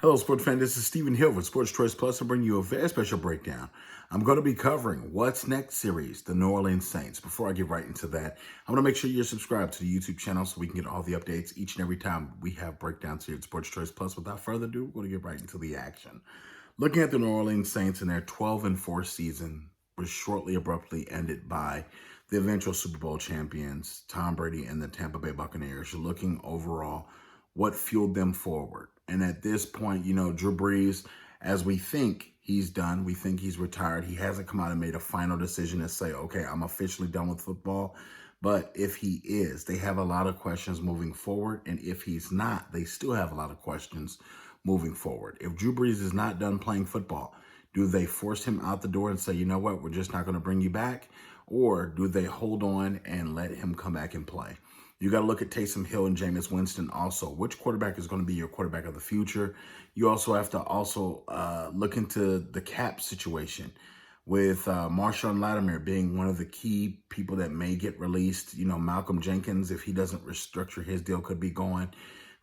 Hello, sports fan. This is Stephen Hill with Sports Choice Plus to bring you a very special breakdown. I'm going to be covering What's Next series, the New Orleans Saints. Before I get right into that, I'm going to make sure you're subscribed to the YouTube channel so we can get all the updates each and every time we have breakdowns here at Sports Choice Plus. Without further ado, we're going to get right into the action. Looking at the New Orleans Saints in their 12-4 season was shortly abruptly ended by the eventual Super Bowl champions, Tom Brady and the Tampa Bay Buccaneers. You're looking overall what fueled them forward. And at this point, Drew Brees, as we think he's done, we think he's retired. He hasn't come out and made a final decision to say, okay, I'm officially done with football. But if he is, they have a lot of questions moving forward. And if he's not, they still have a lot of questions moving forward. If Drew Brees is not done playing football, do they force him out the door and say, you know what, we're just not going to bring you back? Or do they hold on and let him come back and play? You got to look at Taysom Hill and Jameis Winston also. Which quarterback is going to be your quarterback of the future? You also have to look into the cap situation with Marshawn Lattimore being one of the key people that may get released. Malcolm Jenkins, if he doesn't restructure his deal, could be gone.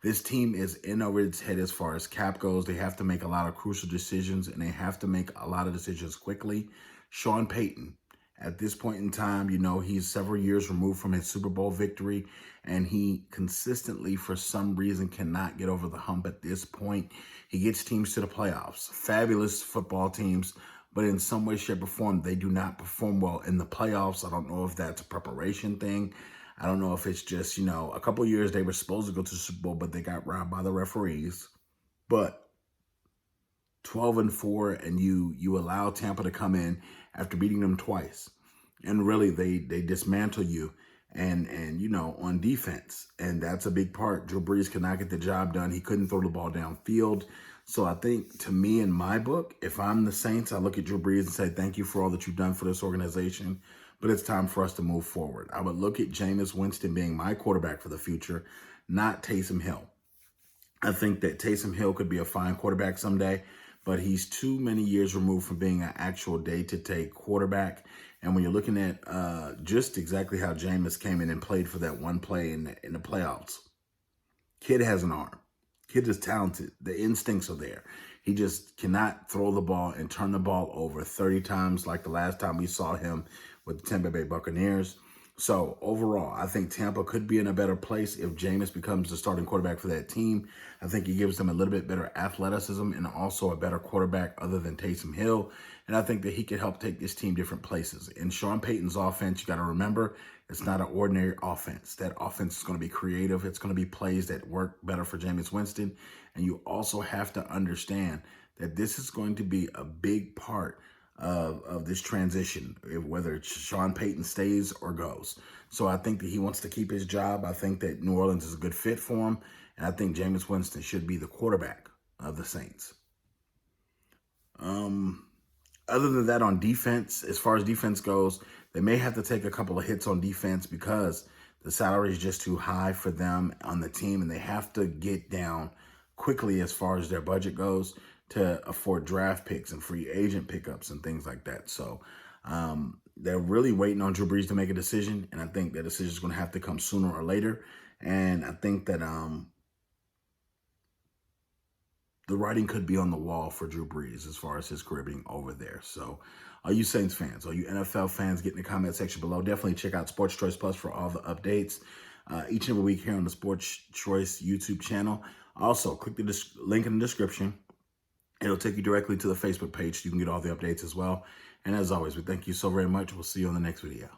This team is in over its head as far as cap goes. They have to make a lot of crucial decisions, and they have to make a lot of decisions quickly. Sean Payton, at this point in time, he's several years removed from his Super Bowl victory, and he consistently, for some reason, cannot get over the hump at this point. He gets teams to the playoffs, fabulous football teams, but in some way, shape, or form, they do not perform well in the playoffs. I don't know if that's a preparation thing. I don't know if it's just, a couple of years they were supposed to go to the Super Bowl, but they got robbed by the referees. But 12-4, and you allow Tampa to come in after beating them twice, and really they dismantle you and on defense, and that's a big part. Drew Brees could not get the job done. He couldn't throw the ball downfield. So I think, to me, in my book, if I'm the Saints, I look at Drew Brees and say, thank you for all that you've done for this organization, but it's time for us to move forward. I would look at Jameis Winston being my quarterback for the future, not Taysom Hill. I think that Taysom Hill could be a fine quarterback someday, but he's too many years removed from being an actual day-to-day quarterback. And when you're looking at just exactly how Jameis came in and played for that one play in the playoffs, kid has an arm. Kid is talented. The instincts are there. He just cannot throw the ball and turn the ball over 30 times like the last time we saw him with the Tampa Bay Buccaneers. So overall, I think Tampa could be in a better place if Jameis becomes the starting quarterback for that team. I think he gives them a little bit better athleticism and also a better quarterback other than Taysom Hill. And I think that he could help take this team different places. In Sean Payton's offense, you got to remember, it's not an ordinary offense. That offense is going to be creative. It's going to be plays that work better for Jameis Winston. And you also have to understand that this is going to be a big part of this transition, whether it's Sean Payton stays or goes. So I think that he wants to keep his job. I think that New Orleans is a good fit for him. And I think Jameis Winston should be the quarterback of the Saints. Other than that, on defense, as far as defense goes, they may have to take a couple of hits on defense because the salary is just too high for them on the team, and they have to get down quickly as far as their budget goes to afford draft picks and free agent pickups and things like that. So they're really waiting on Drew Brees to make a decision, and I think that decision is going to have to come sooner or later. And I think that the writing could be on the wall for Drew Brees as far as his career being over there. So all you Saints fans, all you NFL fans, get in the comment section below. Definitely check out Sports Choice Plus for all the updates each and every week here on the Sports Choice YouTube channel. Also, click the link in the description. It'll take you directly to the Facebook page so you can get all the updates as well. And as always, we thank you so very much. We'll see you on the next video.